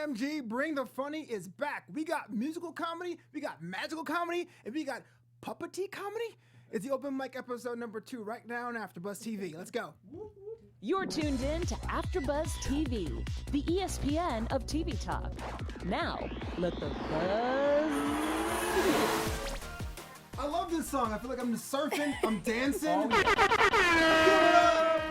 OMG, Bring the Funny is back. We got musical comedy, we got magical comedy, and we got puppety comedy. It's the open mic episode number 2 right now on AfterBuzz TV. Let's go. You're tuned in to AfterBuzz TV, the ESPN of TV talk. Now, let the buzz begin. I love this song. I feel like I'm just surfing, I'm dancing.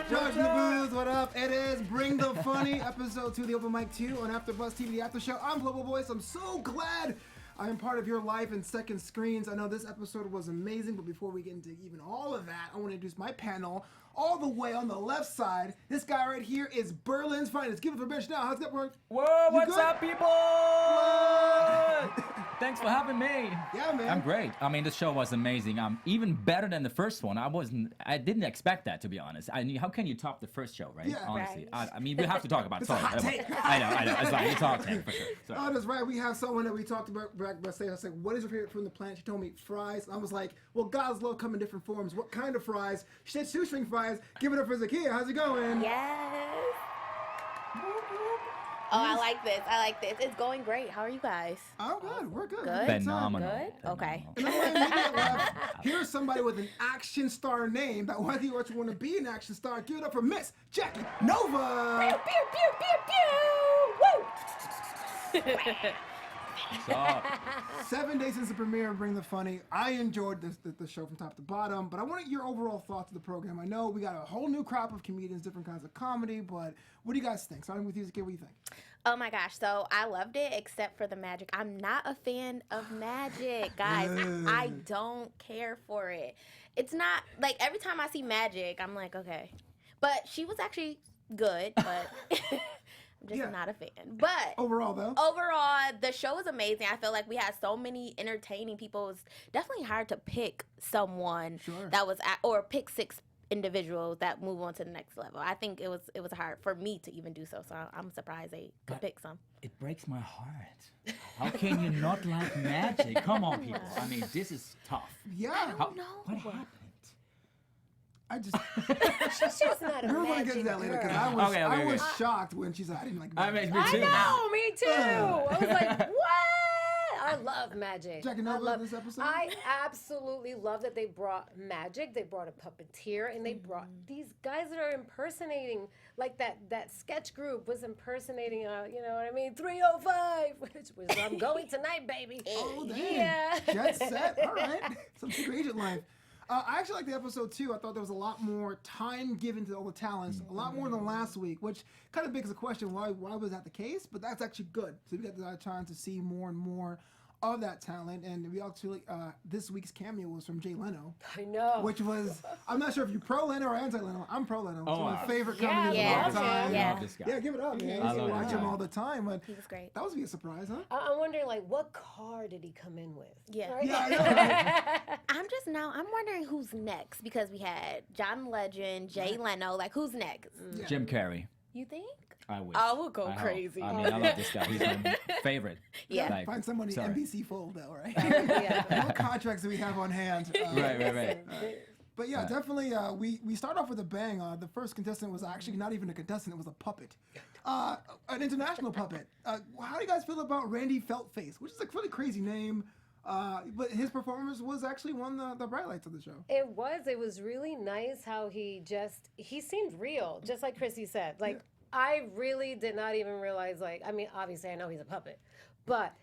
George in the booth, what up? It is Bring the Funny, episode 2, the open mic 2 on AfterBuzz TV, the after show. I'm Flobo Boyce. I'm so glad I am part of your life in second screens. I know this episode was amazing, but before we get into even all of that, I want to introduce my panel. All the way on the left side, this guy right here is Berlin's finest. Give it for Schnau. How's that work? Whoa, what's good? up, people? Thanks for having me. Yeah, man. I'm great. I mean, the show was amazing. Even better than the first one. I didn't expect that, to be honest. How can you top the first show, right? Yeah. Honestly. Right. I mean, we have to talk about it. It's a hot take. I know. It's like, it's a hot take for sure. So. Oh, that's right. We have someone that we talked about back. I was like, what is your favorite food on the planet? She told me fries. And I was like, well, God's love come in different forms. What kind of fries? She said shoestring fries. Give it up for Zakiyyah. How's it going? Yes. Oh, I like this. It's going great. How are you guys? Oh, good. We're good. Good? Phenomenal. Good? Okay. And then when I make it laugh, here's somebody with an action star name that whether you want to be an action star, give it up for Miss Jackie Nova. Pew, pew, pew, pew, pew. Woo! So, 7 days since the premiere of Bring the Funny, I enjoyed the show from top to bottom, but I wanted your overall thoughts of the program. I know we got a whole new crop of comedians, different kinds of comedy, but what do you guys think? Starting with you, Zakiyyah, what do you think? Oh my gosh, so I loved it except for the magic. I'm not a fan of magic, guys. I don't care for it. It's not, like, every time I see magic, I'm like, okay. But she was actually good, but I'm just not a fan. But Overall, though? overall, the show is amazing. I feel like we had so many entertaining people. It was definitely hard to pick someone that was or pick 6 individuals that move on to the next level. I think it was hard for me to even do so. So I'm surprised they could pick some. it breaks my heart. How can you not like magic? Come on, people. I mean, this is tough. Yeah. I don't know. What happened? I just... She's not a We're going to get magic to that later, because girl. I was shocked when she said, I didn't like I magic. mean, me too. I know, me too. I was like, what? I love magic. Jackie, I Nova, love this episode? I absolutely love that they brought magic. They brought a puppeteer, and they brought these guys that are impersonating, like that sketch group was impersonating, you know what I mean? 305, which was I'm going tonight, baby. Oh, damn. Yeah. Jet set. All right. Some secret agent life. I actually liked the episode too. I thought there was a lot more time given to all the talents, a lot more than last week, which kind of begs the question, why was that the case? But that's actually good. So we got the chance to see more and more of that talent. And we actually, this week's cameo was from Jay Leno, I know. which was, I'm not sure if you're pro Leno or anti Leno. I'm pro Leno. It's one of my favorite Yeah, comedians yeah, of all time. yeah. I love this guy. Yeah, give it up, man. I I love watch this him guy. all the time. But He was great. that was a surprise, huh? I'm wondering, like, what car did he come in with? Yeah. Right? Yeah, I know. I'm wondering who's next, because we had John Legend, Jay Leno. Like, who's next? Yeah. Jim Carrey. You think? I wish. I would go I hope. crazy. I mean, I love this guy. He's my favorite. Yeah. Like, Find somebody sorry. NBC fold though, right? Yeah. What contracts do we have on hand? Right. But yeah, definitely. We start off with a bang. The first contestant was actually not even a contestant; it was a puppet, an international puppet. How do you guys feel about Randy Feltface, which is a really crazy name? But his performance was actually one of the bright lights of the show. It was really nice how he seemed real, just like Chrissy said. Like, I really did not even realize, like, I mean, obviously I know he's a puppet, but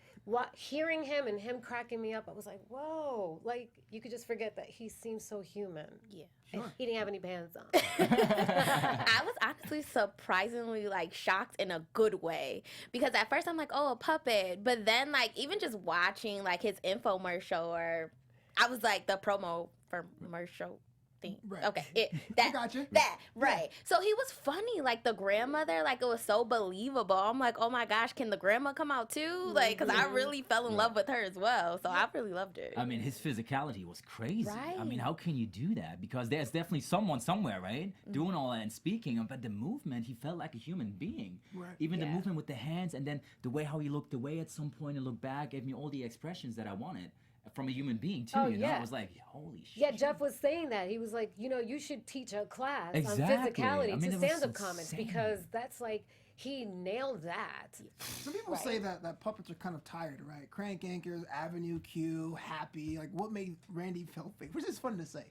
hearing him and him cracking me up, I was like, whoa, like, you could just forget that he seems so human. Yeah. And he didn't have any pants on. I was honestly surprisingly, like, shocked in a good way, because at first I'm like, oh, a puppet, but then, like, even just watching, like, his infomercial, or I was like, the promo for commercial thing. Right. Okay. I gotcha. That, right. So he was funny, like, the grandmother, like, it was so believable. I'm like, oh my gosh, can the grandma come out too? Like, because I really fell in love with her as well. So I really loved it. I mean, his physicality was crazy. Right. I mean, how can you do that? Because there's definitely someone somewhere, right? Doing all that and speaking, but the movement, he felt like a human being. Right. Even the Yeah. movement with the hands, and then the way how he looked away at some point and looked back gave me all the expressions that I wanted from a human being too. Oh, you know, yeah. I was like, holy shit. Yeah, Jeff was saying that. He was like, you know, you should teach a class Exactly. on physicality I mean, to it was stand-up comics, insane. because that's like, he nailed that. Some people say that puppets are kind of tired, right? Crank Anchors, Avenue Q, Happy. Like, what made Randy Feltface, which is fun to say.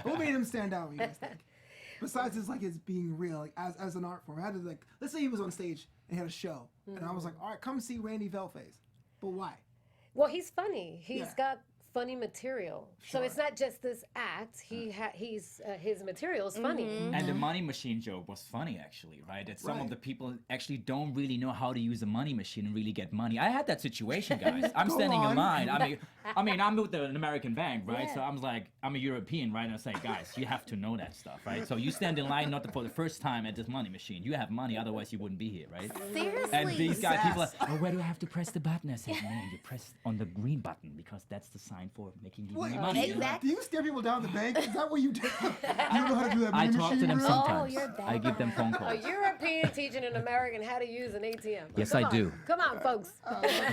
What made him stand out, you guys think? Besides his being real, like as an art form. I had to, like, let's say he was on stage and he had a show, and I was like, all right, come see Randy Feltface. But why? Well, he's funny. He's got funny material. So it's not just this act. His material is funny. And the money machine joke was funny, actually, right? That some of the people actually don't really know how to use a money machine and really get money. I had that situation, guys. I'm standing in line. I mean, I'm with an American bank, right? So I'm like, I'm a European, right? And I say, guys, you have to know that stuff, right? So you stand in line not for the first time at this money machine. You have money, otherwise you wouldn't be here, right? Seriously. And these guys, people are, oh, where do I have to press the button? I said, man, you press on the green button because that's the sign for making you money. Exactly. Do you stare people down at the bank? Is that what you do? You don't know how to do that I money talk to machine them real? sometimes. you're bad. I give them phone A calls. European teaching an American how to use an ATM. Yes, Come I on. do. Come on, folks.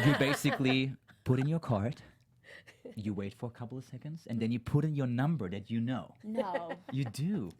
You basically put in your card, you wait for a couple of seconds, and then you put in your number that you know. No. You do.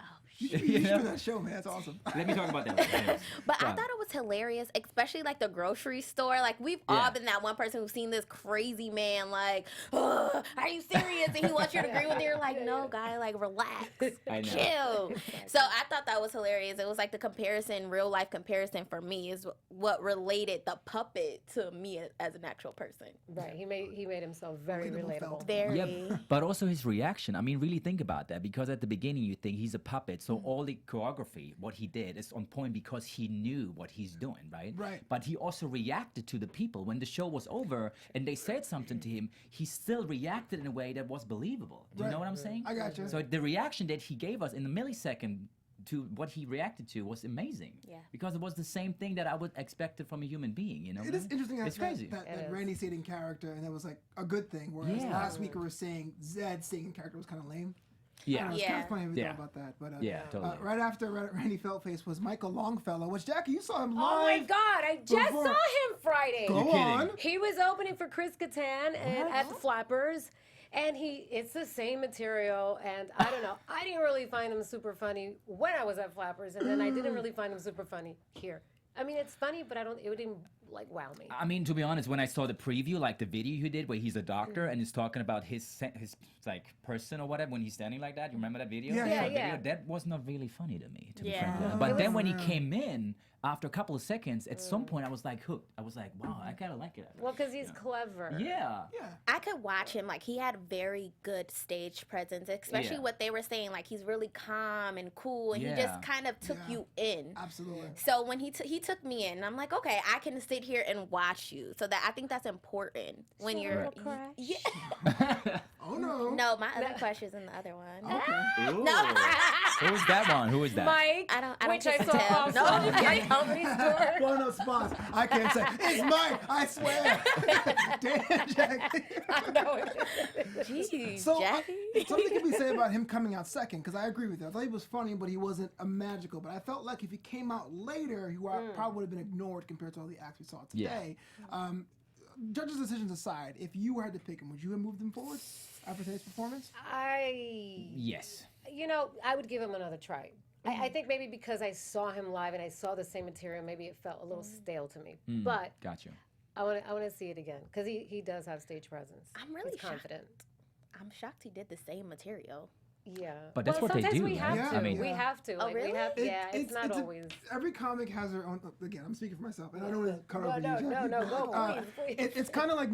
You should do that show, man. That's awesome. Let me talk about that later. But I Go on. thought it was hilarious, especially like the grocery store. Like we've all been that one person who's seen this crazy man like, oh, are you serious? And he wants you to agree with you. You're like, no, guy, like relax, I know. chill. So I thought that was hilarious. It was like the comparison, real life comparison for me is what related the puppet to me as an actual person. Right. He made himself very relatable. Very. Yeah, but also his reaction. I mean, really think about that, because at the beginning you think he's a puppet, so all the choreography, what he did, is on point because he knew what he's doing, right? Right. But he also reacted to the people when the show was over and they said something to him. He still reacted in a way that was believable. Do you know what I'm saying? I got you. So the reaction that he gave us in the millisecond to what he reacted to was amazing. Yeah. Because it was the same thing that I would expect from a human being. You know. It is interesting It's crazy. that It is. Randy Sading character, and that was like a good thing. Whereas Yeah. last week we were saying Zed Sading character was kind of lame. I Yeah. don't know, it's kind of funny how we Yeah. thought about that. But Yeah, totally. right after Randy Feltface was Michael Longfellow, which Jackie, you saw him live. Oh my God! I just before- saw him Friday. Go kidding. on. He was opening for Chris Kattan and at the Flappers, and it's the same material. And I don't know, I didn't really find him super funny when I was at Flappers, and then I didn't really find him super funny here. I mean, it's funny, but it didn't like wow me. I mean, to be honest, when I saw the preview, like the video he did where he's a doctor and he's talking about his like person or whatever when he's standing like that, you remember that video? Yeah, The yeah. short Yeah. video? That was not really funny to me, to be Yeah. frank. But then when he came in, after a couple of seconds, at some point I was like hooked. I was like, wow, I kind of like it. Well, because he's clever. Yeah. Yeah. I could watch him. Like, he had very good stage presence, especially Yeah. what they were saying. Like, he's really calm and cool, and he Yeah. just kind of took Yeah. you in. Absolutely. So when he took me in, I'm like, okay, I can sit here and watch you. So that I think that's important when So you're. little crush. Yeah. Oh no. No, my other crush is in the other one. Ooh. No. Who is that one? Who is that? Mike, I don't which I kiss saw and tell. also No. at the comedy store. One of spots. I can't say it's mine. I swear. Damn, Jackie. No, Jeez, So Jackie. something can be said about him coming out second, because I agree with you. I thought he was funny, but he wasn't a magical. But I felt like if he came out later, he probably would have been ignored compared to all the acts we saw Yeah. today. Judges' decisions aside, if you had to pick him, would you have moved him forward after today's performance? Yes. I would give him another try. I think maybe because I saw him live and I saw the same material, maybe it felt a little stale to me. But Gotcha. I want to see it again because he does have stage presence. I'm really He's confident. I'm shocked he did the same material. Yeah, But that's well, what they sometimes do, we right? have Yeah. to. I mean- we have to. Oh, Like, we really? have, it's not always. Every comic has their own. Again, I'm speaking for myself, and I don't want to cut No, over no, you. no, Jackie, no, but, go, please. It's kind of like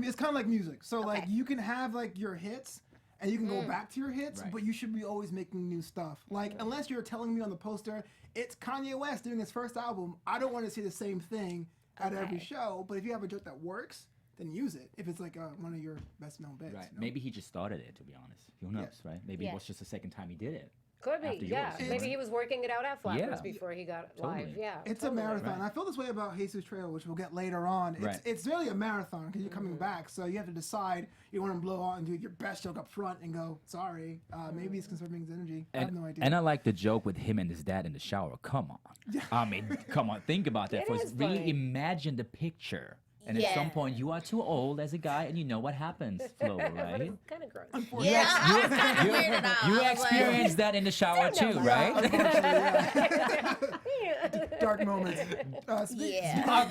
music. So like Okay. you can have like your hits, and you can go back to your hits, Right. but you should be always making new stuff. Like unless you're telling me on the poster it's Kanye West doing his first album, I don't want to see the same thing at every show. But if you have a joke that works, then use it. If it's like one of your best known bits. Right. you know? Maybe he just started it, to be honest. Who knows, right? Maybe Yeah. it was just the second time he did it. Could be, After yeah. yours, Maybe he was working it out at Flappers Yeah. before he got Totally. live. Yeah, It's totally. a marathon. Right. I feel this way about Jesus Trail, which we'll get later on. It's Right. it's really a marathon because you're coming back, so you have to decide you want to blow out and do your best joke up front and go, sorry, maybe he's conserving his energy. I have no idea. And I like the joke with him and his dad in the shower. Come on. I mean, come on. Think about that. It First, is really funny. imagine the picture And at some point, you are too old as a guy, and you know what happens, Flo, But right? it's kind of gross. Yeah, I was kind of weirded out. You I was like, experienced that in the shower too, right? Dark moments. Yeah.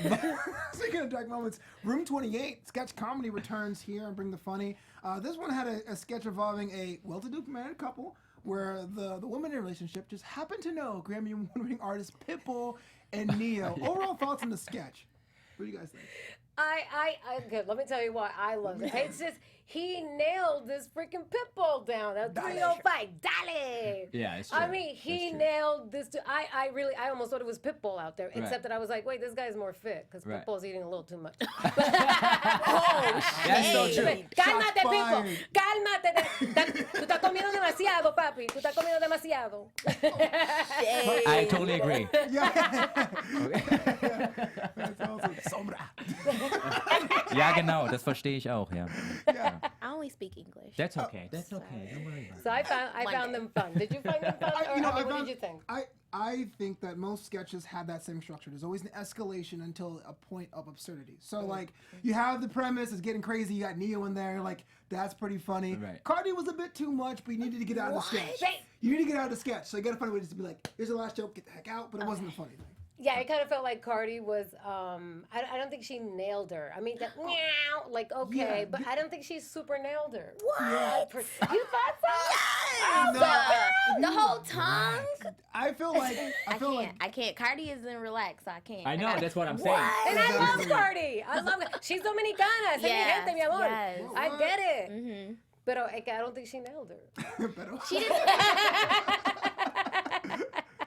Speaking of dark moments, Room 28 sketch comedy returns here and bring the funny. This one had a sketch involving a well-to-do married couple where the woman in a relationship just happened to know Grammy Award-winning artists Pitbull and Neo. Overall thoughts on the sketch? What do you guys think? Good. Let me tell you why I love it. It's just he nailed this freaking Pitbull down. That 305, dale. Yeah, it's true. I mean, he nailed this. I almost thought it was Pitbull out there, except that I was like, wait, this guy's more fit because Pitbull's eating a little too much. That's so true. Cálmate, Pitbull. Cálmate. Tú estás comiendo demasiado, papi. Tú estás comiendo demasiado. I totally agree. That's awesome. Sombra. Ja, genau, das verstehe ich auch, ja. I only speak English. That's okay. That's okay. Don't worry about it. So I found them fun. Did you find them fun? What did you think? I think that most sketches have that same structure. There's always an escalation until a point of absurdity. So like you have the premise, it's getting crazy. You got Neo in there, like that's pretty funny. Right. Cardi was a bit too much, but you needed to get out of the sketch. You need to get out of the sketch. So you got to find a way just to be like, here's the last joke, get the heck out. But it wasn't a funny thing. Yeah, it kind of felt like Cardi was. I don't think she nailed her. I mean, that meow, like okay, Yeah, but I don't think she super nailed her. What? You thought so? Yes! The whole tongue? I feel like I can't. Cardi isn't relaxed, so I can't. I know, gotta- that's what I'm saying. And I love Cardi. I love her. She's Dominicana. Se mi Yes, gente, mi amor. yes. I get it. But I don't think she nailed her. She didn't.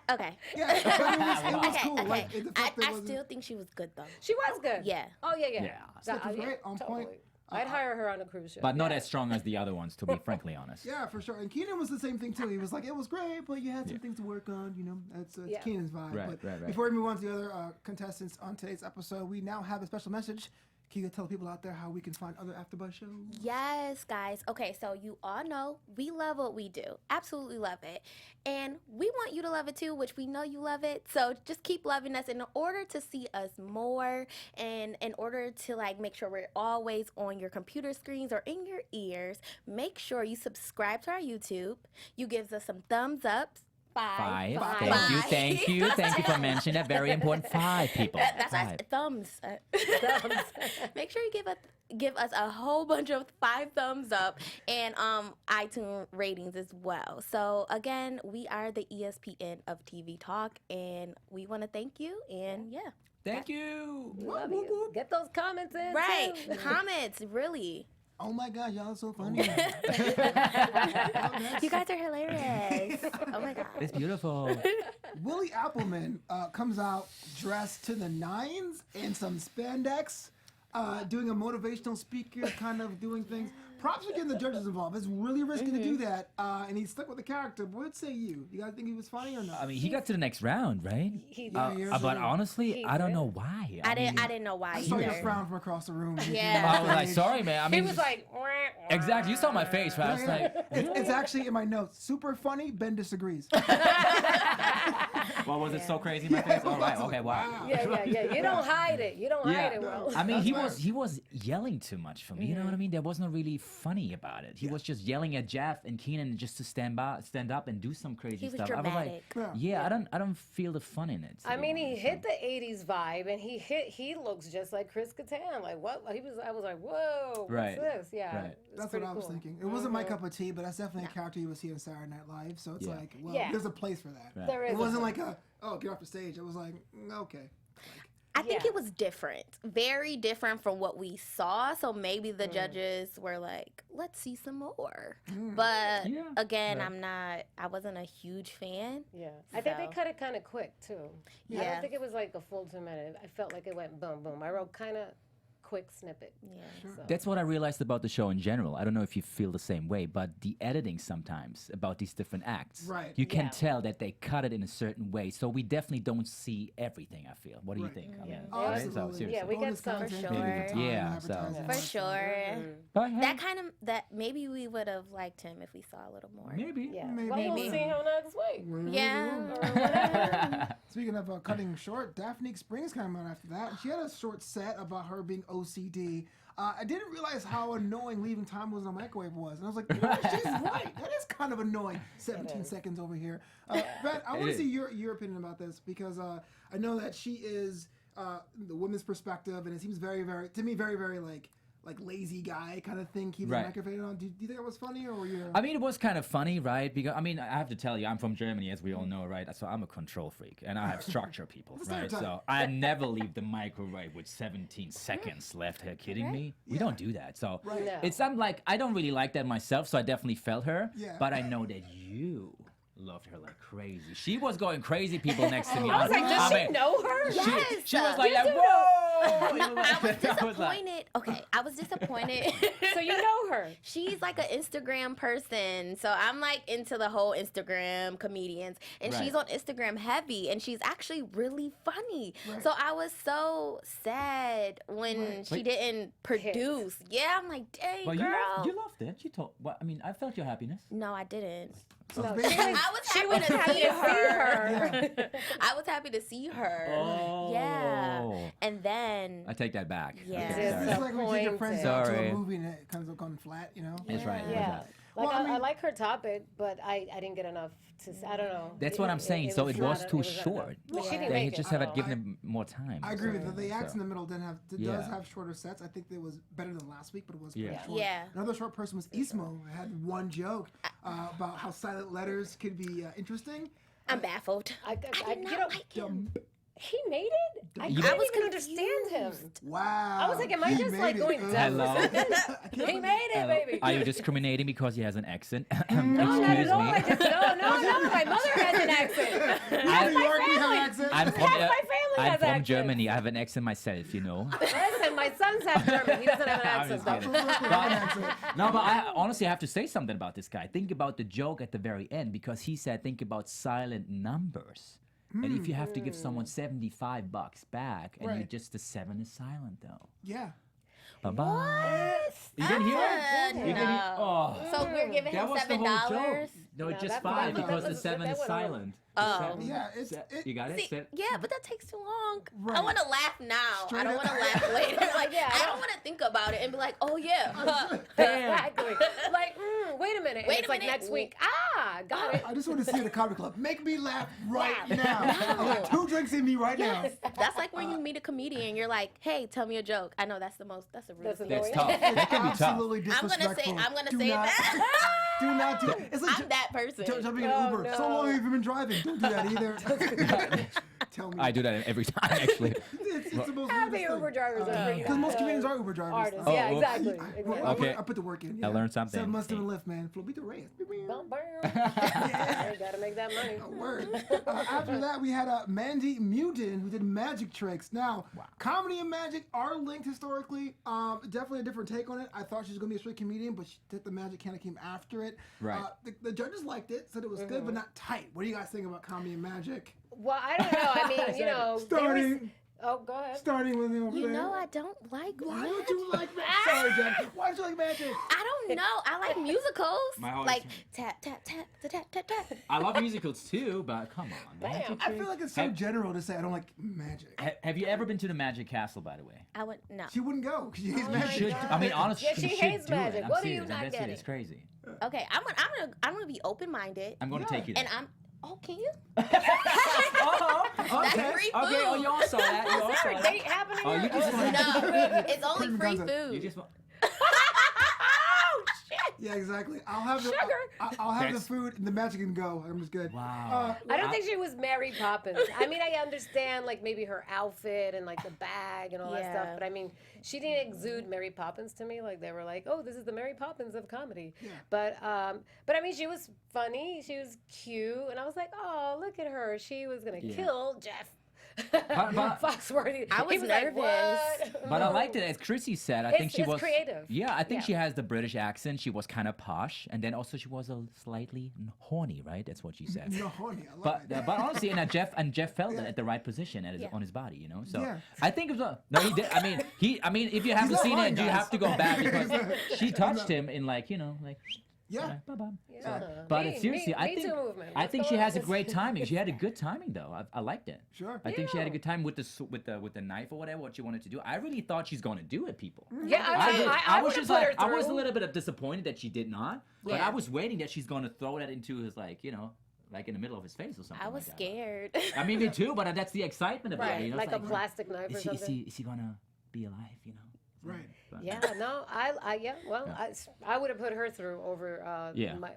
Okay. Yeah, but it was cool. Okay. Like, the fact that it I wasn't- still think she was good though. She was good. Yeah. Oh yeah. Yeah. Sketch was great, on point. I'd hire her on a cruise ship. But not as strong as the other ones, to be frankly honest. Yeah, for sure. And Keenan was the same thing too. He was like, it was great, but you had some things to work on. You know, that's Keenan's vibe. Right, but right. before we move on to the other contestants on today's episode, we now have a special message. Can you tell people out there how we can find other AfterBuzz shows? Yes, guys. Okay, so you all know we love what we do. Absolutely love it. And we want you to love it too, which we know you love it. So just keep loving us in order to see us more and in order to like make sure we're always on your computer screens or in your ears. Make sure you subscribe to our YouTube. You give us some thumbs ups. Five. Thank you for mentioning that. Very important. 5 people. That's our 5. thumbs. Make sure you give us a whole bunch of 5 thumbs up and iTunes ratings as well. So again, we are the ESPN of TV Talk, and we want to thank you. And yeah, Thank you. Love you. Get those comments in. right, too. comments really. Oh my God, y'all are so funny. You guys are hilarious. Oh my God. It's beautiful. Willie Appleman comes out dressed to the nines in some spandex, doing a motivational speaker, kind of doing things. Props for getting the judges involved. It's really risky to do that, and he stuck with the character. But what say you? You guys think he was funny or not? I mean, he got to the next round, right? He did. But honestly, He I don't did. know why. I didn't know why I saw your either. frown from across the room. Yeah. I was like, sorry, man. I He mean, was like, exactly. You saw my face, right? I was like, It's actually in my notes. Super funny. Ben disagrees. well, was it so crazy? My face. All right. Okay. Wow. yeah. You don't hide it. You don't hide it well. I mean, he was yelling too much for me. You know what I mean? There was not really funny about it. He was just yelling at Jeff and Keenan just to stand up and do some crazy He was stuff. dramatic. I was like, I don't feel the fun in it. to I be mean, he honest. hit the '80s vibe, and he looks just like Chris Kattan. Like what? I was like, whoa, what's Right. this? Yeah, Right. it's That's what pretty I was cool. thinking. It wasn't my cup of tea, but that's definitely a character you would see on Saturday Night Live. So it's Yeah. like, well, Yeah. there's a place for that. Right. There is. It a wasn't point. like get off the stage. It was like, okay. I think Yeah. it was different, very different from what we saw. So maybe the judges were like, "Let's see some more." But Yeah. again, Right. I wasn't a huge fan. Yeah, I think they So- cut it kind of quick too. I Yeah. don't think it was like a full 2 minutes. I felt like it went boom, boom. I wrote kind of quick snippet. Yeah. So. That's what I realized about the show in general. I don't know if you feel the same way, but the editing sometimes about these different acts, Right. you can Yeah. tell that they cut it in a certain way. So we definitely don't see everything, I feel. What do you Right. think? I Yeah. mean, Oh, right? absolutely. So, seriously. Yeah, we Bonus get some- content, For maybe sure. time, Yeah, so- advertising, For all sure. But hey, That kind of maybe we would have liked him if we saw a little more. maybe. Yeah, Maybe. well, we'll Maybe. see him next week. Yeah. Speaking of cutting short, Daphne Springs came out after that. She had a short set about her being a OCD. I didn't realize how annoying leaving time was in a microwave was. And I was like, you know, she's right. That is kind of annoying. 17 seconds over here. Ben, I want to see your opinion about this because I know that she is the woman's perspective, and it seems very, very, to me, very, very like lazy guy kind of thing, keeping the microphone on. Do you think it was funny, or were you? I mean, it was kind of funny, right? Because I mean, I have to tell you, I'm from Germany, as we all know, right? So I'm a control freak, and I have structure, people, right? So I never leave the microwave with 17 seconds left. Are you kidding me? We don't do that. So it's I'm like I don't really like that myself. So I definitely felt her. But I know that you loved her like crazy. She was going crazy, people next to me. I was like, does she know her? Yes. She was like whoa! I was disappointed. Okay, I was disappointed. So you know her. She's like an Instagram person. So I'm like into the whole Instagram comedians. And she's on Instagram heavy. And she's actually really funny. So I was so sad when she didn't produce. Yeah, I'm like, dang, But girl. you loved it. You told. Well, I mean, I felt your happiness. No, I didn't. So No, I was happy to see her. I was happy to see her. Oh. Yeah. And then. I take that back. Yeah. Okay, It's sorry. just like when you take your friends out to Sorry. a movie and it comes up gone flat, you know? That's right. Yeah. Like, Well, I I mean- like her topic, but I didn't get enough to. I don't know. That's what I'm saying. So it was too short. Well, she didn't They make just it. have given him more time. I agree with you. The acts So- in the middle does have shorter sets. I think it was better than last week, but it was pretty short. Yeah. Another short person was Ismo. Who had one joke about how silent letters could be interesting. I'm baffled. I did you not know, like him. he made it. I You couldn't was even understand him. Wow. I was like, am I He just made like it. going deaf? Hello? He made it, baby. Are you discriminating because he has an accent? No, not at Excuse all. me. I just, no. My mother has an accent. Half New my York, we have family. accents. I'm from, Half my family I'm has from accents. Germany. I have an accent myself, you know. Listen, my son's half German. He doesn't have an I'm accent. just though. kidding. No, but I honestly have to say something about this guy. Think about the joke at the very end because he said, think about silent numbers. And if you have to give someone $75 back, and you just the 7 is silent though. Yeah. Bye-bye. You didn't hear it? You didn't hear? No. Oh. So we're giving him That was the whole $7. joke. No, No, just that- 5 that because the was- 7 that is wasn't silent. Oh. The 7. Yeah, You got it? See, yeah, but that takes too long. Right. I want to laugh now. Straight I don't up. want to laugh later. Like, Yeah, I don't want to think about it and be like, oh yeah. Exactly. Like, wait a minute. And Wait it's a like minute. next week. Ah, got it. I just want to see you at a comedy club. Make me laugh right now. I got 2 drinks in me right now. That's like when you meet a comedian. You're like, hey, tell me a joke. I know that's the rude That's thing. That's annoying. tough. That can be tough. Absolutely I'm disrespectful. gonna Do say not- that. Do not do it. It's like I'm that person. jumping in Oh, an Uber. no. So long have you been driving? Don't do that either. Tell me. I do that every time, actually. It's the most Happy weirdest Uber thing. drivers are freaking Because most comedians are Uber drivers. artists. Oh, Yeah, oops. exactly. Okay. I put the work in. I learned something. 7 months to the lift, man. Flobito Reyes. Bum, bum. Yeah, gotta make that money. Word. After that, we had Mandy Muden, who did magic tricks. Now, comedy and magic are linked historically. Definitely a different take on it. I thought she was going to be a straight comedian, but the magic kind of came after it. Right. The judges liked it, said it was good, but not tight. What do you guys think about comedy and magic? Well, I don't know. I mean, you know, oh, go ahead. Starting with him over You there. know, I don't like Why magic. don't you like magic? Sorry, Jack. Why don't you like magic? I don't know. I like musicals. My heart Like is- tap tap tap tap tap tap. I love musicals too, but come on. Magic I feel like it's so Have- general to say I don't like magic. Have you ever been to the Magic Castle, by the way? I would no. She wouldn't go because she hates Oh my magic. Should I mean honestly? Yeah, she you hates should do magic. It. I'm What do you serious. not That's get it. it? It's crazy. Okay, I'm gonna be open minded. I'm going to take you there. And I'm. Oh, can you? Oh, okay. free Okay. Oh, food. you all saw that. You all Is saw there a that. date happening Oh, here? you just- No, it's only Putting free guns up. food. You just. Oh shit! Yeah, exactly. I'll have the Sugar. I'll have the That's- food and the magic can go. I'm just good. Wow. I don't think she was Mary Poppins. I mean, I understand like maybe her outfit and like the bag and all that stuff, Yeah. but I mean, she didn't exude Mary Poppins to me. Like they were like, oh, this is the Mary Poppins of comedy. Yeah. But I mean, she was funny. She was cute, and I was like, oh, look at her. She was gonna kill Jeff. but- Foxworthy. I He was like, nervous. "What?" But I liked it, as Chrissy said. I think she it's was creative. Yeah, I think Yeah. she has the British accent. She was kind of posh, and then also she was a slightly horny, right? That's what she said. No, honey, I love But it. but honestly, and Jeff felt it at the right position Yeah. on his body, you know. So Yeah. I think it was no, he did. I mean, if you haven't not seen lying, it, you guys. have to go back because she touched him in like Yeah. Bye-bye. Yeah. But Me seriously, I Too think movement. I Let's think go she with has a this. great timing. She had a good timing though. I liked it. Sure. I think she had a Yeah. good time with the knife or whatever. What she wanted to do. I really thought she's going to do it. People. Yeah, I was would just put like her through. I was a little bit disappointed that she did not. But Yeah. I was waiting that she's going to throw that into his like like in the middle of his face or something. I was like scared. That. I mean, me too. But that's the excitement of it. Right, You know? like It's a plastic knife or something. Is he gonna be alive? You know. Right. But- Yeah, no, well, I would have put her through over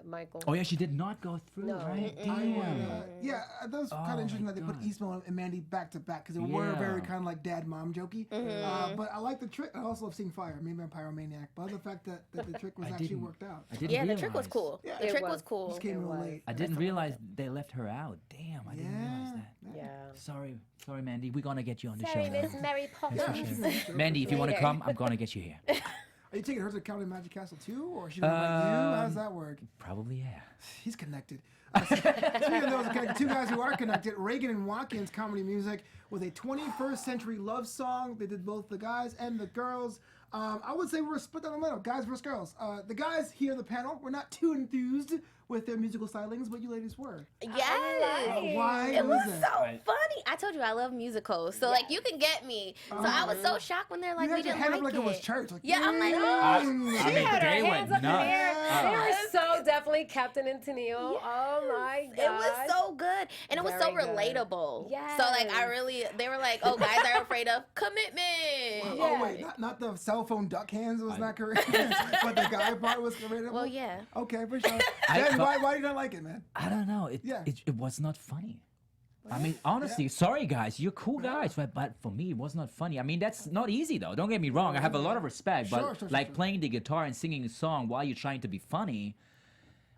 Michael. Oh yeah, she did not go through. No. Right. I Damn. would, yeah, that was kind of Oh, interesting my that they put God. Eastman and Mandy back to back because they were Yeah. very kind of like dad-mom jokey. But I like the trick. I also love seeing fire. Maybe I'm pyromaniac, but I love the fact that the trick was I actually didn't- worked out. I didn't Yeah, the realize. trick was cool. Yeah. The It trick was. was cool. Just came a It little was. late. I didn't realize they left her out. Damn, I didn't realize that. Yeah. Sorry, Mandy. We're gonna get you on the Sorry, show. now. Miss Mary That's for Poppins. sure. Mandy, if you want to Later. come, I'm gonna get you here. Are you taking her to County Magic Castle too, or is she going like you? How does that work? Probably, yeah. He's connected. Speaking of those connected, two guys who are connected, Reagan and Watkins Comedy Music with a 21st century love song. They did both the guys and the girls. I would say we're split down the middle, guys versus girls. The guys here on the panel were not too enthused with their musical stylings, but you ladies were. Yes. Why It was that? so funny. I told you I love musicals, so like you can get me. So I was so shocked when they're like, You we had your didn't hand like up like it. it was church. Like, Yeah, I'm like, I oh. mean, She had her they hands went up in the nuts. air. They were so definitely Captain and Tennille. Oh my god. It was so good, and it was so Very good. relatable. Yes. So like they were like, oh, guys are afraid of commitment. Oh wait, not the cell phone duck hands was not correct, but the guy part was correct. Well, yeah. Okay, for sure. I Jen, thought- why do you not like it, man? I don't know. Yeah. It was not funny. I mean, honestly, sorry guys, you're cool guys, but for me, it was not funny. I mean, that's not easy though. Don't get me wrong. I have a lot of respect, but Sure, like sure. playing the guitar and singing a song while you're trying to be funny.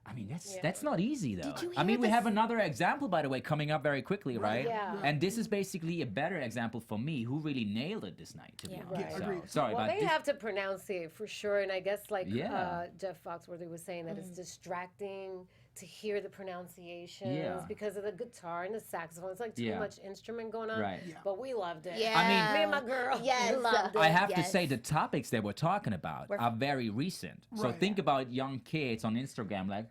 I mean, that's not easy though. Did you I mean, hear we the have another example, by the way, coming up very quickly, right? Yeah. And this is basically a better example for me, who really nailed it this night. To be Yeah. honest. Yeah, So, agreed. sorry Well, about they this. have to pronunciate for sure, and I guess like Yeah. Jeff Foxworthy was saying that it's distracting to hear the pronunciations Yeah. because of the guitar and the saxophone. It's like too Yeah. much instrument going on. Right. Yeah. But we loved it. Yeah. I mean- Me and my girl. Yes. loved it. I have to Yes. say the topics they were talking about We're- are very recent. So Right. think about young kids on Instagram, like.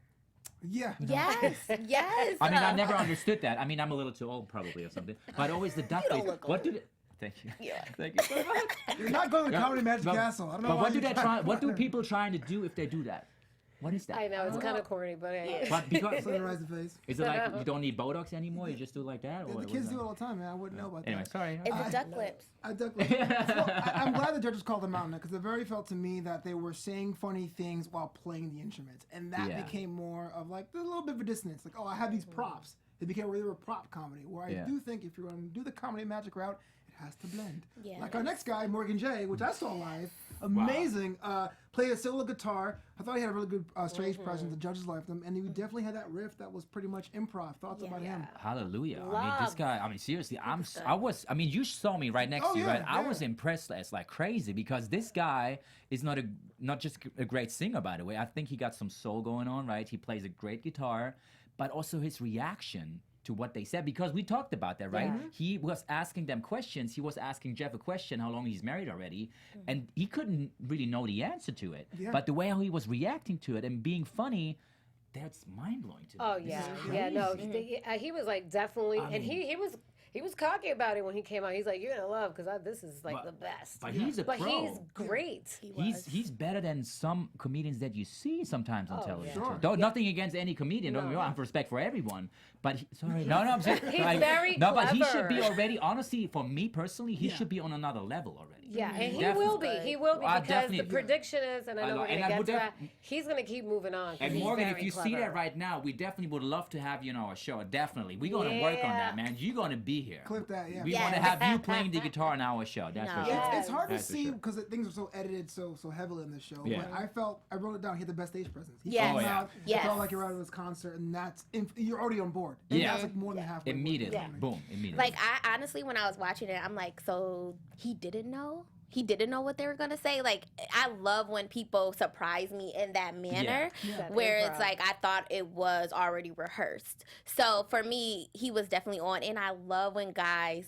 Yeah. Yes. Yes. I mean, I never understood that. I mean, I'm a little too old probably or something. But always the duck don't face. look What old. do they? Thank you. Yeah. Thank you so much. You're not going to Comedy Magic But- Castle. I don't know But why what do you they try- try? What do people trying to do if they do that? What is that? I know it's kind of corny, but hey. But because Sunrise the face. is it like you don't need Botox anymore? You just do like that? Yeah, Or the what kids is do it that? all the time, man. I wouldn't know about Anyway, that. sorry. It's the duck lips. I'm glad the judges called them out because it very felt to me that they were saying funny things while playing the instruments, and that Yeah. became more of like a little bit of a dissonance. Like, oh, I have these props. It became a really prop comedy. Where I Yeah. do think if you're going to do the comedy magic route, it has to blend. Yeah. Like our next guy, Morgan J, which I saw live, amazing. Played a solo guitar. I thought he had a really good stage presence. The judges liked him, and he definitely had that riff that was pretty much improv. Thoughts about him? Hallelujah. I mean, this Love. guy, I mean, seriously, I mean, you saw me right next Oh, to you, yeah, right? I yeah. was impressed as like crazy because this guy is not just a great singer, by the way. I think he got some soul going on, right? He plays a great guitar, but also his reaction to what they said, because we talked about that, right? He was asking them questions. He was asking Jeff a question, how long he's married already, and he couldn't really know the answer to it. Yeah. But the way how he was reacting to it and being funny, that's mind-blowing to me. Oh This yeah, is yeah. No, crazy. he was like definitely, I and mean- he was cocky about it when he came out. He's like, "You're gonna love because this is like the best." But he's a But pro. he's great. He's better than some comedians that you see sometimes on television. yeah. Sure. Though nothing against any comedian, don't get me wrong, I have respect for everyone. But sorry, no, I'm saying He's very no, but he should be clever. already. Honestly, for me personally, he should be on another level already. Yeah, and he Definitely. will be. He will be I because definitely- the prediction is, and I know we're and gonna I get would to that. He's gonna keep moving on. 'cause And he's Morgan, if very you see clever. that right now, we definitely would love to have you on our show. Definitely, we're gonna work on that, Yeah. man. You're gonna be here. Clip that, yeah. We Yes. want to have you playing the guitar on our show. That's No. for sure. It's hard to That's for see sure. because things are so edited so heavily in the show. Yeah. But I wrote it down. He had the best stage presence. He Yes. came Oh, yeah. out, Yes. it felt like you're out of this concert, and you're already on board. And Yeah. that's like more than halfway. Immediately, Yeah. boom, immediately. Like I honestly, when I was watching it, I'm like, so he didn't know. he didn't know what they were gonna say. Like, I love when people surprise me in that manner, where it's like I thought it was already rehearsed. So for me, he was definitely on, and I love when guys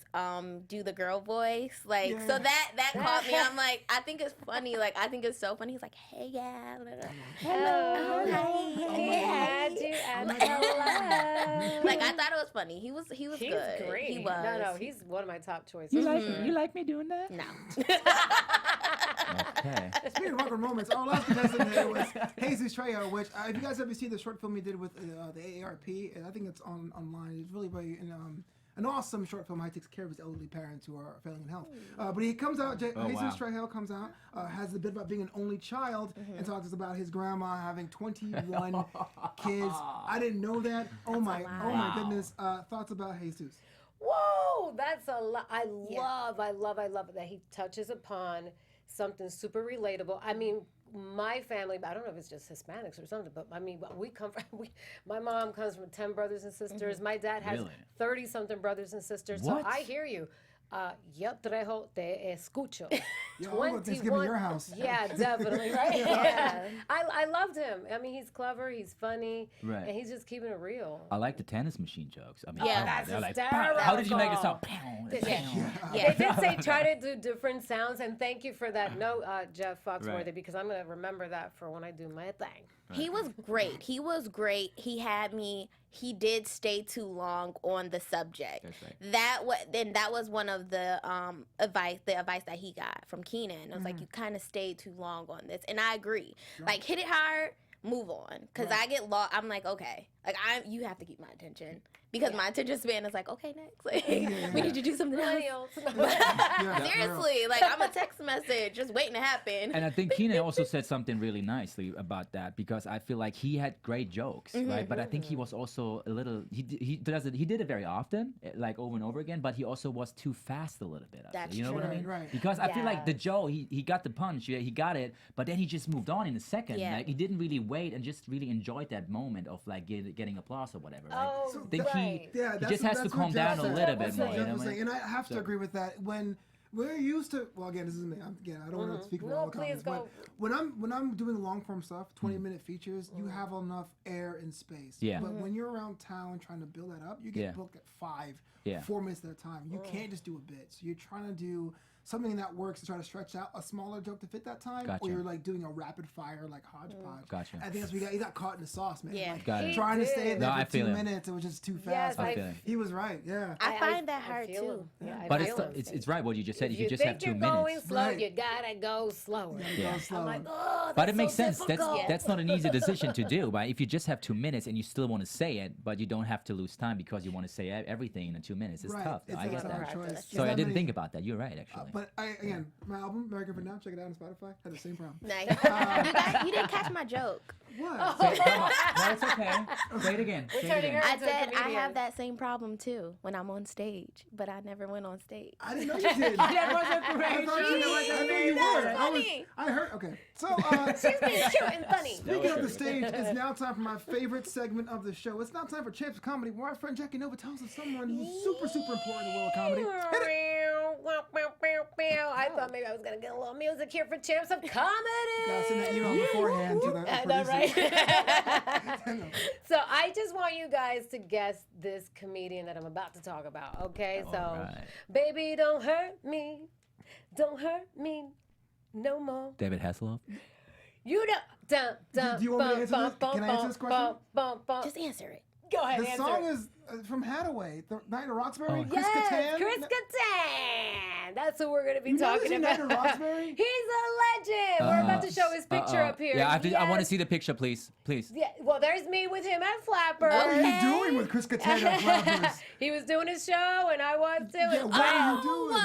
do the girl voice. Like, so that caught me. I'm like, I think it's funny. Like, I think it's so funny. He's like, hey, yeah, hello, hi, like, I thought it was funny. He's good. Great. He was. No, he's one of my top choices. You like me doing that? No. Okay. Speaking of awkward moments, our last contestant here was Jesus Trejo, which if you guys ever see the short film he did with the AARP, and I think it's online. It's really very an awesome short film. How he takes care of his elderly parents who are failing in health. But he comes out, Jesus Trejo comes out, has a bit about being an only child, and talks about his grandma having 21 kids. I didn't know that. Oh my goodness. Thoughts about Jesus? Whoa, that's a lot. I love it that he touches upon something super relatable. I mean, my family, I don't know if it's just Hispanics or something, but I mean, we come from, my mom comes from 10 brothers and sisters. My dad has 30-something brothers and sisters. What? So I hear you. Yo Trejo te escucho. Yo, I'm going to Thanksgiving at your house. Yeah, definitely, right? Yeah. I loved him. I mean, he's clever, he's funny, and he's just keeping it real. I like the tennis machine jokes. I mean, that's they're like, hysterical. how did you make it sound? They did say try to do different sounds, and thank you for that note, Jeff Foxworthy, because I'm going to remember that for when I do my thing. He was great. He had me. He did stay too long on the subject. That's right. That was one of the advice that he got from Keenan. It was like, you kind of stayed too long on this, and I agree. Like, hit it hard, move on, because I get lost. I'm like, okay, like you have to keep my attention. Because my attention span is like, okay, next. Like, we need to do something else. Seriously, like, I'm a text message just waiting to happen. And I think Keenan also said something really nicely about that, because I feel like he had great jokes, right? But I think he was also a little, he did it very often, like over and over again, but he also was too fast a little bit. That's you know what I mean? Right. Because I feel like the Joe, he got the punch, he got it, but then he just moved on in a second. Yeah. Like, he didn't really wait and just really enjoyed that moment of like getting applause or whatever. Right? Oh, I think right. he just has to calm down a little bit more. You know what I mean? And I have to agree with that. When we're used to, well, again, this is me. I don't want to speak for all the comments, but when I'm doing long form stuff, 20-minute features, you have enough air and space. Yeah. But when you're around town trying to build that up, you get booked at 4 minutes at a time. You can't just do a bit. So you're trying to do something that works to try to stretch out a smaller joke to fit that time, or you're like doing a rapid fire like hodgepodge. Gotcha. I think he got caught in the sauce, man. Yeah. Like, trying to stay in there for 2 minutes, it was just too fast. Yes, he was right. Yeah. I find that hard feel too. him. Yeah, But it's right what you just said. If you just have 2 think minutes. you're going slow, Right. you gotta go slower. Yeah. I'm like, oh, But that's it makes so sense. difficult. That's not an easy decision to do. But if you just have 2 minutes and you still want to say it, but you don't have to lose time because you want to say everything in 2 minutes, it's tough. It's I get that. choice. So I didn't think about that. You're right, actually. But my album, American for Now, check it out on Spotify, had the same problem. Nice. You didn't catch my joke. What? Say, come on. No, it's okay. Say it again. Say it turning again. her I into a said I comedian. have that same problem too when I'm on stage, but I never went on stage. I didn't know you did. That wasn't I great. thought I knew you were. I heard. Okay. So, She's being cute and funny. speaking of the stage, it's now time for my favorite segment of the show. It's now time for Champs of Comedy, where our friend Jackie Nova tells us someone who's super, super important in the world of comedy. Hit it. I thought maybe I was gonna get a little music here for Champs of Comedy. Gotta send that email beforehand to the I know, producer. right? So I just want you guys to guess this comedian that I'm about to talk about. Okay, so right. baby, don't hurt me no more. David Hasselhoff. You don't. Do you want me to answer this? Can I answer this question? Just answer it. Go ahead. The answer song it. is from Hadaway, The Night of Roxbury. Chris Yes, Kattan. Chris Kattan. That's what we're gonna be You never talking seen about. Night of Roxbury? He's a legend. We're about to show his picture up here. Yeah, I want to Yes. see the picture, please. Please. Yeah, well, there's me with him at Flappers. What were you doing with Chris Kattan at Flappers? He was doing his show, and I was too. Yeah, what are you doing?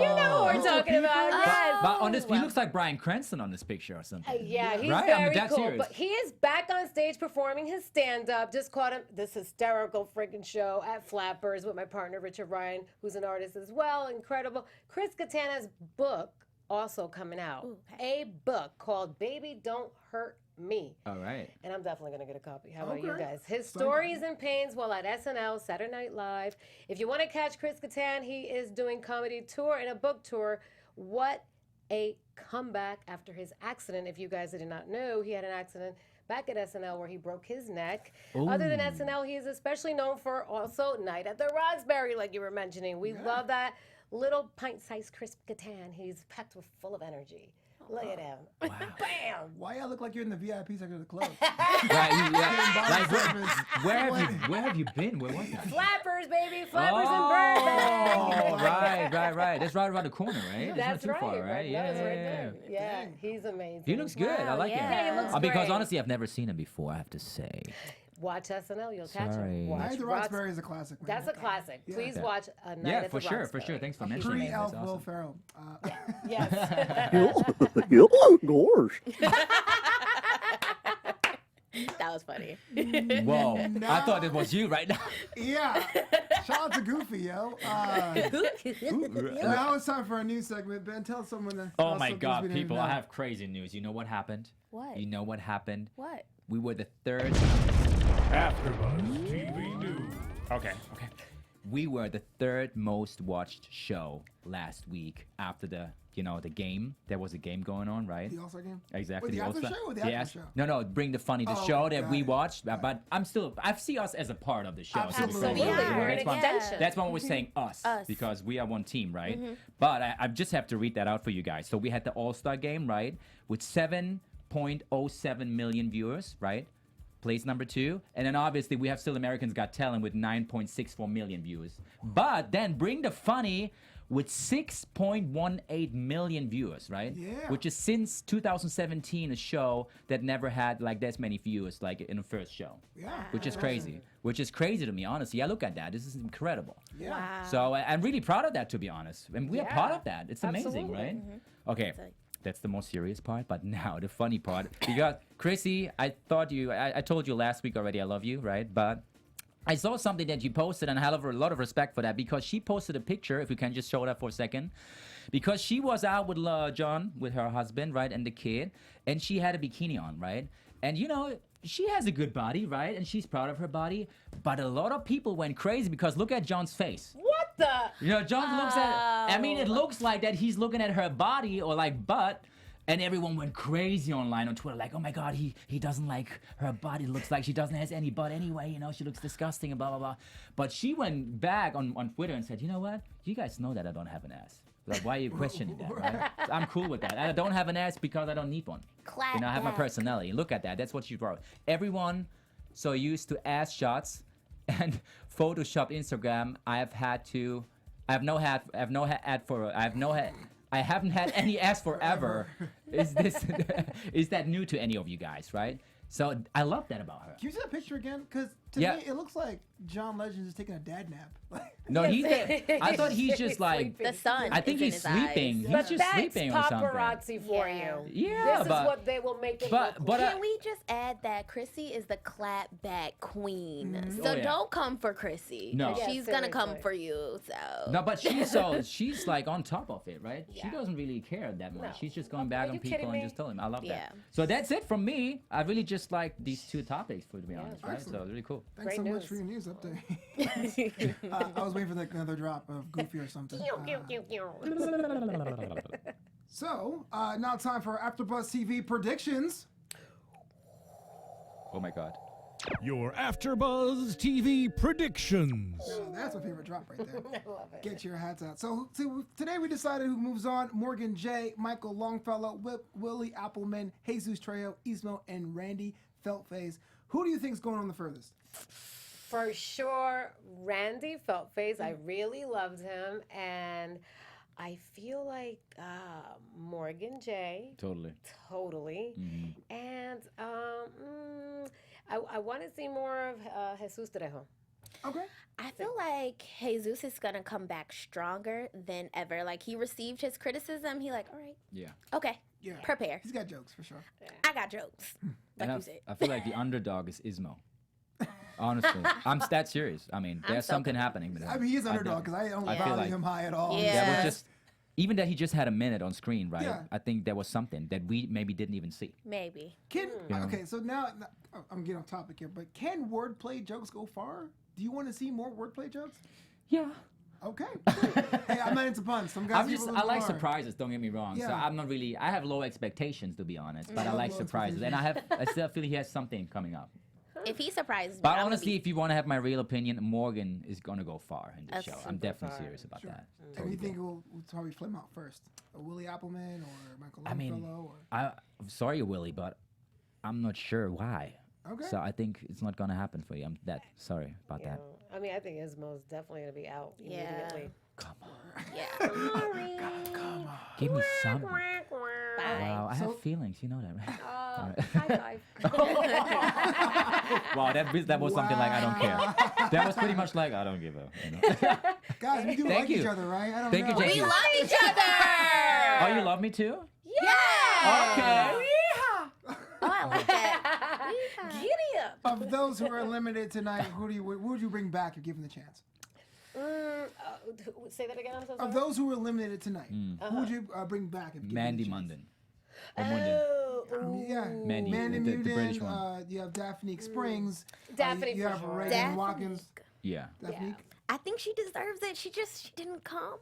You know what we're talking about. Yes. But on this, he looks like Bryan Cranston on this picture or something. Yeah, he's Right? I very mean, that's cool. serious. But he is back on stage performing his stand-up. Just caught him this hysterical freaking show at Flappers with my partner Richard Ryan, who's an artist as well. Incredible. Chris Katana's book also coming out. Ooh, A book called Baby Don't Hurt me. All right. And I'm definitely going to get a copy. How about you Okay. guys? His Sign stories and pains while at SNL, Saturday Night Live. If you want to catch Chris Kattan, he is doing comedy tour and a book tour. What a comeback after his accident. If you guys did not know, he had an accident back at SNL where he broke his neck. Other than SNL, he is especially known for also Night at the Roxbury, like you were mentioning. We love that little pint-sized Chris Kattan. He's packed with full of energy. Look at him. Bam! Why y'all look like you're in the VIP section of the club? Right, like, Service. where have you been? Where was that? Flappers, baby. Flappers and Burbank. Right. That's right around the corner, right? That's it's not too far, right. right? That was right Yeah. there. Yeah, he's amazing. He looks good. I like him. yeah. he looks Because great. honestly, I've never seen him before, I have to say. Watch SNL, you'll catch Sorry. him. Night Watch at the Roxbury is a classic, man. That's a classic. Please Yeah. watch A Night Yeah, at for the sure, Roxbury. for sure. Thanks for mentioning it. Pre-Elf That's Will awesome. Ferrell. Yes. Gosh. That was funny. Whoa. I thought it was you right now. Yeah. Shout out to Goofy, yo. Now it's time for a new segment. Ben, tell someone that. Oh my God, people, I have crazy news. You know what happened? What? You know what happened? What? We were the third. AfterBuzz TV News. Okay. We were the third most watched show last week after the game. There was a game going on, right? The All-Star game? Exactly. Wait, the after All-Star- show or the Yes. after show? No, Bring the Funny, the Oh, show that got we it. watched. But I see us as a part of the show. Absolutely. Absolutely. Yeah. We're an That's why- extension. That's why we're saying us, Us. because we are one team, right? But I just have to read that out for you guys. So we had the All-Star game, right, with 7.07 million viewers, right? Place number 2. And then obviously we have Still Americans Got Talent with 9.64 million views. But then Bring the Funny with 6.18 million viewers, right? Yeah. Which is since 2017 a show that never had like this many viewers like in the first show. Yeah. Which is crazy. Which is crazy to me, honestly. I look at that. This is incredible. Yeah. Wow. So I'm really proud of that, to be honest. And we are Yeah, part of that. It's amazing, absolutely. right? Okay, like- that's the most serious part. But now the funny part. Because Chrissy, I told you last week already I love you, right? But I saw something that you posted, and I have a lot of respect for that, because she posted a picture, if you can just show that for a second, because she was out with John, with her husband, right, and the kid, and she had a bikini on, right? And she has a good body, right? And she's proud of her body, but a lot of people went crazy because look at John's face. What the? John looks at, it looks like that he's looking at her body or like butt. And everyone went crazy online on Twitter, like, oh my God, he doesn't like her body. Looks like she doesn't have any butt anyway. She looks disgusting and blah, blah, blah. But she went back on Twitter and said, you know what? You guys know that I don't have an ass. Like, why are you questioning that, right? I'm cool with that. I don't have an ass because I don't need one. Clap I have my back. personality. Look at that. That's what she wrote. Everyone so used to ass shots and Photoshop Instagram. I haven't had any ass forever. Is that new to any of you guys, right? So I love that about her. Can you see that picture again? Because to Yeah. me, it looks like John Legend is taking a dad nap. No, I thought he's just like, The sun. I think is in he's his sleeping. eyes. He's But just that's sleeping or something. paparazzi for Yeah. you. Yeah, This but is what they will make it but- look but, like. Can we just add that Chrissy is the clap back queen? So Oh, yeah. don't come for Chrissy. No. 'cause Yeah, she's gonna come seriously. for you. So no, but she's like on top of it, right? She Yeah. doesn't really care that much. No. She's just going Are back you on people kidding and me? just telling them. I love Yeah. that. So that's it from me. I really just like these two topics, to be honest, right? Excellent. So it's really cool. Thanks Great so much news. for your news update. I was waiting for another drop of Goofy or something. So, now time for AfterBuzz TV predictions. Oh my God. Your AfterBuzz TV predictions. Now, that's my favorite drop right there. Get your hats out. So today we decided who moves on: Morgan J, Michael Longfellow, Willie Appleman, Jesus Trejo, Ismo, and Randy Feltface. Who do you think is going on the furthest? For sure, Randy Feltface. I really loved him, and I feel like Morgan J. Totally. Totally. And I want to see more of Jesus Trejo. Okay. I feel like Jesus is gonna come back stronger than ever. Like he received his criticism. He like, all right, Yeah. okay, Yeah. prepare. He's got jokes for sure. I got jokes. Like And you said. I feel like the underdog is Ismo. Honestly, I'm that serious. I mean, there's so something happening with him. I mean, he is underdog because I don't I feel value like- him high at all. Yeah. Yeah, but just even that he just had a minute on screen, right? Yeah. I think there was something that we maybe didn't even see. Maybe. Okay, so now I'm getting off topic here, but can wordplay jokes go far? Do you want to see more wordplay jokes? Yeah. Okay. Hey, I'm not into puns. Some guys. I like surprises. Don't get me wrong. So Yeah. I'm not really. I have low expectations to be honest, but I Yeah, like low surprises, and I still feel he has something coming up. If he surprises me, But I'm honestly, gonna if you want to have my real opinion, Morgan is gonna go far in this That's show. I'm super definitely far. serious about that. And you think we'll probably flame out first? A Willie Appleman or Michael I mean, Longfellow? I'm sorry, Willie, but I'm not sure why. Okay. So I think it's not gonna happen for you. I'm that sorry about Yeah. that. I mean, I think Ismo's definitely gonna be out immediately. Come on, yeah. Come on. give me some. Bye. Wow, I So- have feelings. You know that, right? High five. Wow, that was something like I don't care. That was pretty much like I don't give a. You know? Guys, we do Thank like you. each other, right? I don't Thank you, know. Jackie. We love each other. Oh, you love me too? Yeah. Okay. Oh, I like that. Giddy up. Of those who are eliminated tonight, who would you bring back if given the chance? Say that again. I'm so sorry. Of those who were eliminated tonight, who would you bring back if given Mandy the chance? Munden. Or Munden. Oh, Yeah, Mandy, Mandy the British Munden, one. you have Daphne Springs. Daphne you for have sure. Reagan Daphne. Watkins. Yeah. Daphne. I think she deserves it. She didn't come.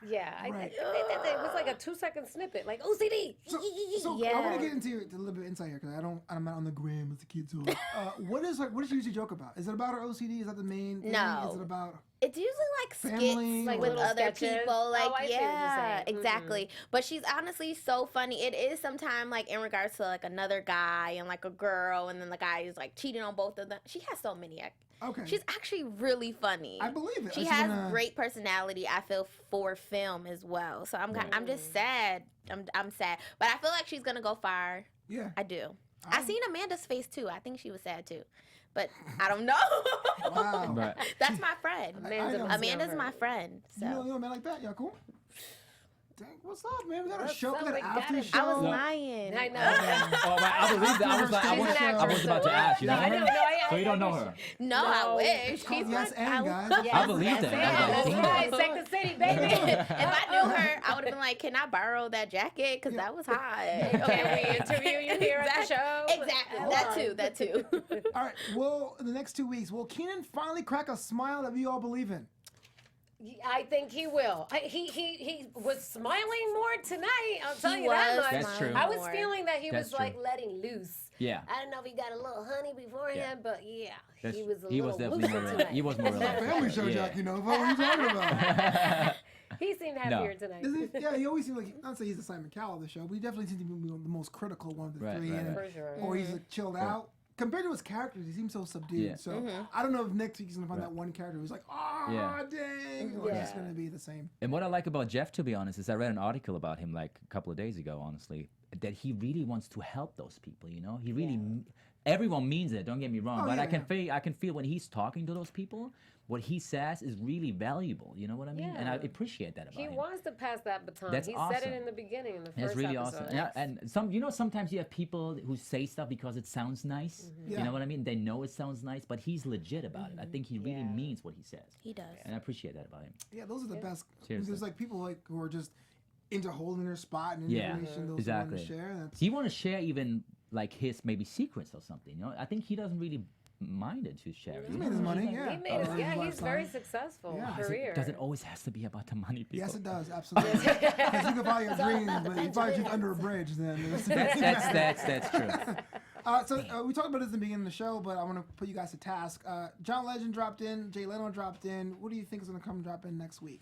yeah, Right. it was like a 2-second snippet, like OCD. So I Yeah. want to get into a little bit of insight here because I'm not on the gram as a kid. So, what does she usually joke about? Is it about her OCD? Is that the main thing? No. Is it about? It's usually like Family, skits like with little other sketches. people. Like, Oh, I see what you're yeah, saying. exactly. But she's honestly so funny. It is sometimes like in regards to like another guy and like a girl, and then the guy is like cheating on both of them. She has so many. Okay. She's actually really funny. I believe it. She I just has wanna- great personality. I feel for film as well. So I'm just sad. I'm sad, but I feel like she's gonna go far. Yeah. I do. I seen Amanda's face too. I think she was sad too, but I don't know. Wow. Right. That's my friend. I don't see Amanda's her. my friend. So. You know a man like that? Y'all cool? Dang, what's up, man? We got a What's show. up? We got We an got after it. show. I was No. lying. I know. Oh, I believe that. I was like, She's an I actress, was about so- to ask. You know No, I her? know. No, So you don't know her? No, No. I wish. It's called She's Yes like, and, guys. I believe that. That's Damn. right. Second City, baby. if I knew her, I would have been like, "Can I borrow that jacket? Because that was hot." Can we interview you here at the show? Exactly. That too. All right. Well, in the next 2 weeks, will Keenan finally crack a smile that we all believe in? I think he will. He was smiling more tonight. I'll tell He you that was much. That's true. I was more. feeling that he That's was like true. letting loose. Yeah. I don't know if he got a little honey beforehand, but yeah, That's- he was a he little was definitely looser more tonight. he was more relaxed. Family show, Yeah. Jackie Nova. What are you talking about? He seemed happier tonight. Isn't he, yeah, he always seems like, not to say he's the Simon Cowell of the show, but he definitely seems to be the most critical one of the Right, three. right, and- right. For sure. Or he's like chilled out. Compared to his characters, he seems so subdued. Yeah. So I don't know if next week he's gonna find Right. that one character who's like, oh Yeah. dang, or it's Yeah. gonna be the same. And what I like about Jeff, to be honest, is I read an article about him like a couple of days ago, honestly, that he really wants to help those people, you know? He really, everyone means it, don't get me wrong, Oh, but yeah, I can feel when he's talking to those people, what he says is really valuable, you know what I mean? And I Yeah. appreciate that about He him. wants to pass that baton. That's he awesome. said it in the beginning in the first That's really episode. awesome. Yeah, and sometimes you have people who say stuff because it sounds nice. Yeah. You know what I mean? They know it sounds nice, but he's legit about it. I think he really Yeah. means what he says. He does. And I appreciate that about him. Yeah, those are the best. Seriously. There's like people like who are just into holding their spot and Yeah. information those Exactly. want to share. That's, Do you want to share even like his maybe secrets or something? You know, I think he doesn't really mind it to share it. He's made his money. Yeah, He made it. Yeah, he's very successful. successful Yeah. career. Does it always has to be about the money, people? Yes, it does. Absolutely. Because you can follow your dreams, but you probably just under a bridge. Then That's true. So we talked about this in the beginning of the show, but I want to put you guys to task. John Legend dropped in. Jay Leno dropped in. What do you think is going to come drop in next week?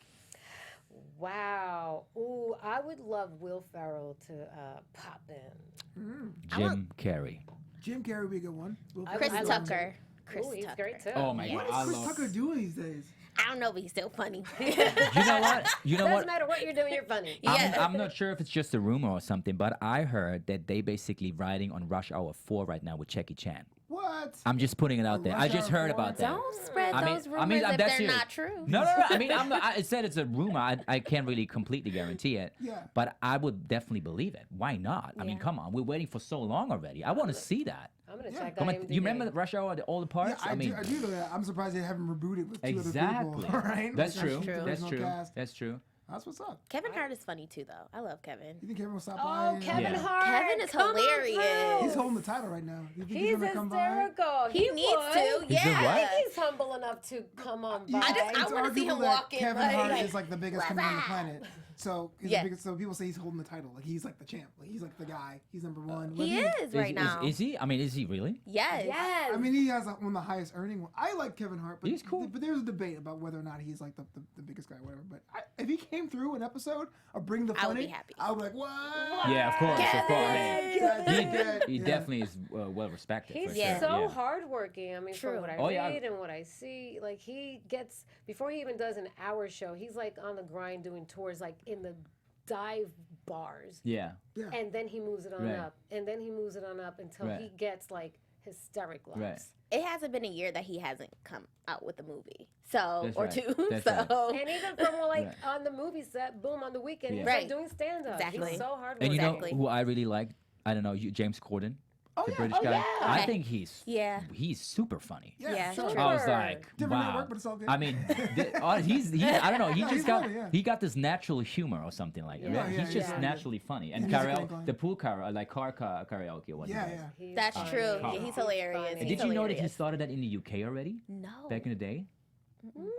Wow. Ooh, I would love Will Ferrell to pop in. Jim Carrey. Jim Carrey would be a good one. Will I Chris Ferrell. Tucker. Chris Ooh, he's Tucker. great too. Oh my Yes. god, What I is Chris love. Tucker doing these days? I don't know, but he's still funny. You know what? You know Doesn't what? matter what you're doing, you're funny. Yeah. I'm not sure if it's just a rumor or something, but I heard that they basically riding on Rush Hour 4 right now with Jackie Chan. What? I'm just putting it out there. I Rush just Hour heard 4? about that. Don't spread I mean- those I rumors mean, I'm if that they're serious. not true. No. I mean, I'm not, I said it's a rumor. I can't really completely guarantee it. Yeah. But I would definitely believe it. Why not? I mean, Yeah. come on. We're waiting for so long already. I want to see that. I'm gonna Yeah. check Come out on, IMDb. you remember Rush Hour, all the Yeah, parts? I do know that. I'm surprised they haven't rebooted with two Exactly. other people. Right? That's Like, true. the That's original true. cast. That's true. That's what's up. Kevin Hart is funny too, though. I love Kevin. You think Kevin will stop by? Oh, Kevin Hart. Kevin is come on hilarious. through. He's holding the title right now. You think He's gonna come by? hysterical. He needs would. to. He's doing Yeah. what? I think he's humble enough to come on by. I It's wanna see arguable him that walk in, Kevin like- Hart is like the biggest comedian on the What's planet. So he's Yeah. the biggest, so people say he's holding the title. Like he's like the champ. Like he's like the guy. He's number one. He is right now. Is he? I mean, is he really? Yes. Yes. I mean, he has like, one of the highest earning ones. I like Kevin Hart, but He's cool. But there's a debate about whether or not he's like the biggest guy, or whatever. But if he came through an episode of Bring the I would Funny, be happy. I would be like, what? Yeah, of course, of course. I mean, Kevin! he Yeah. definitely is well respected. He's for Yeah. sure. so yeah. hardworking. I mean, True. from what I Oh, yeah. read and what I see, like he gets before he even does an hour show, he's like on the grind doing tours, like in the dive bars, Yeah. and then he moves it on Right. up, and then he moves it on up until Right. he gets like hysteric laughs. Right. It hasn't been a year that he hasn't come out with a movie. So, That's or right. two. That's So, And even from like Right. on the movie set, boom, on the weekend, he's Yeah. like Right. doing stand up. Exactly. He's so hardworking. And you know Exactly. who I really like? I don't know, James Corden, Oh, the yeah. British Oh, guy. yeah. I Okay. think he's super funny. Yeah, sure. true. I was Sure. like, Different wow. network, but it's all good. I mean, he's I don't know. He Yeah, just he's got funny, yeah. he got this natural humor or something like that. Yeah, yeah, He's just yeah. naturally funny. And He's a great guy. the pool karaoke or what he Yeah, does. yeah. He's That's funny. true. Funny. He's hilarious. funny. And He's did you know that he hilarious. started that in the UK already? No. Back in the day?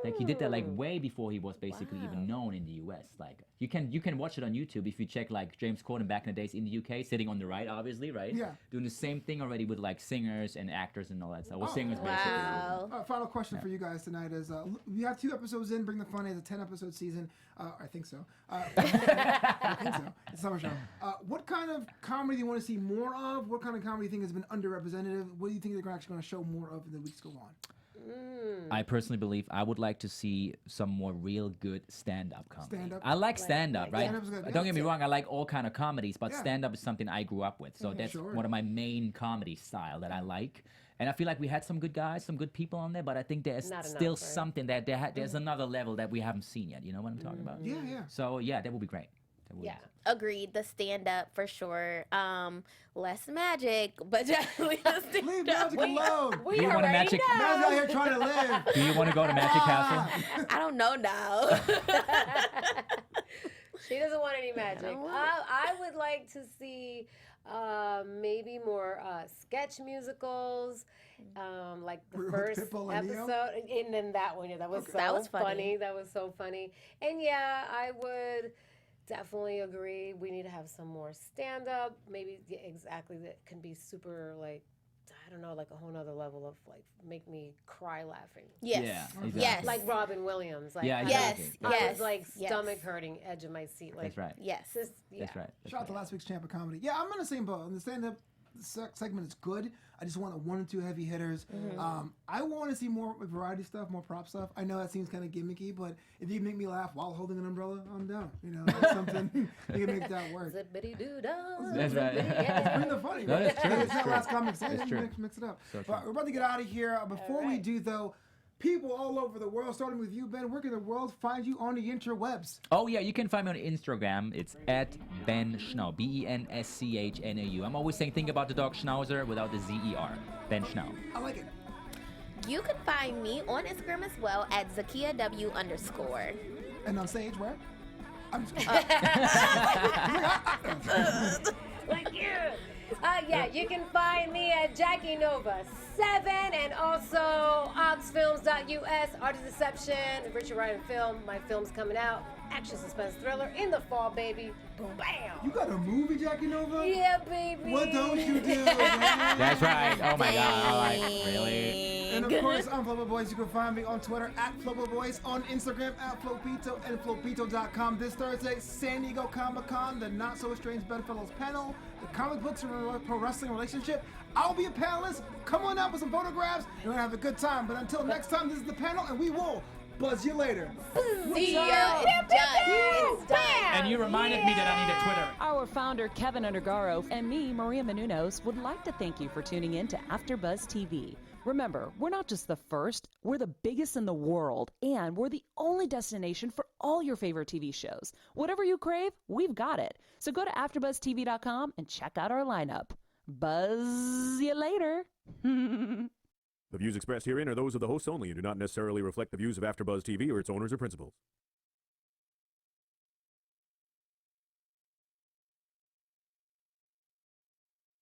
Like he did that like way before he was basically even known in the US. Like you can watch it on YouTube if you check like James Corden back in the days in the UK, sitting on the right, obviously, right? Yeah. Doing the same thing already with like singers and actors and all that stuff. Well, Oh, singers Wow. Final question for you guys tonight is: we have 2 episodes in. Bring the Funny is a 10-episode season. I think so. I think so. It's a summer show. What kind of comedy do you want to see more of? What kind of comedy do you think has been underrepresented? What do you think they're actually going to show more of in the weeks go on? I personally believe I would like to see some more real good stand-up comedy. Stand-up? I like stand-up, right? stand-up's good, yeah. Don't get me wrong, I like all kind of comedies, but Yeah. stand-up is something I grew up with. So that's Sure. one of my main comedy style that I like. And I feel like we had some good guys, some good people on there, but I think there's Not still enough, right? something that there's another level that we haven't seen yet. You know what I'm talking about? Yeah, yeah. So yeah, that would be great. That would Yeah. Agreed. The stand up for sure. Less magic, but definitely the stand Leave up. magic alone. We Do you want a already magic- know. Man's out here trying to live. Do you want to go to Magic Castle? I don't know now. She doesn't want any magic. don't want I would like to see maybe more sketch musicals, like the With first Pitbull and Neo? episode, and then that one. Yeah, that was Okay. so That was funny. That was so funny. And yeah, I would definitely agree. We need to have some more stand up. Maybe exactly that can be super like. I don't know, like a whole nother level of like make me cry laughing. Yes. Yeah, exactly. Yes. Like Robin Williams. Like, Yeah, I Yes. exactly. I Yes. was like Yes. stomach hurting, edge of my seat. Like, That's right. Yes. Just, yeah. That's right. That's Shout out to right. last week's champ of comedy. Yeah, I'm in the same boat. And the stand-up segment is good. I just want 1 or 2 heavy hitters. I want to see more variety stuff, more prop stuff. I know that seems kind of gimmicky, but if you make me laugh while holding an umbrella, I'm down. You know, that's something you can make that work. Zippity doo dah. That's right. Bring the funny. That is true. It's not last comic That's saying. true. Mix it up. So true. But we're about to get out of here. Before we right. do, though, people all over the world, starting with you, Ben, where can the world find you on the interwebs? Oh yeah, you can find me on Instagram. It's at Ben Schnau, BenSCHNAU. I'm always saying think about the dog Schnauzer without the ZER. Ben Schnau. I like it. You can find me on Instagram as well at Zakiyyah W _ And on stage, where? I'm just Like, yeah. Yeah, you can find me at Jackie Nova 7 and also oxfilms.us, Art of Deception, Richard Ryan film. My film's coming out. Action suspense thriller in the fall, baby. Boom, bam. You got a movie, Jackie Nova? Yeah, baby. What don't you do? That's right. Oh my God. I'm like, really? And of course, I'm Flobo Boyce. You can find me on Twitter at Flobo Boyce, on Instagram at Flopito, and Flopito.com. This Thursday, San Diego Comic-Con, the Not So Strange Bedfellows panel, the comic books and pro wrestling relationship. I'll be a panelist. Come on out with some photographs, and we're gonna have a good time. But until next time, this is the panel, and we will buzz you later. See ya. It's done. It's done. And you reminded me that I need a Twitter. Our founder, Keven Undergaro, and me, Maria Menounos, would like to thank you for tuning in to AfterBuzz TV. Remember, we're not just the first, we're the biggest in the world, and we're the only destination for all your favorite TV shows. Whatever you crave, we've got it. So go to AfterBuzzTV.com and check out our lineup. Buzz you later. The views expressed herein are those of the hosts only and do not necessarily reflect the views of AfterBuzz TV or its owners or principals.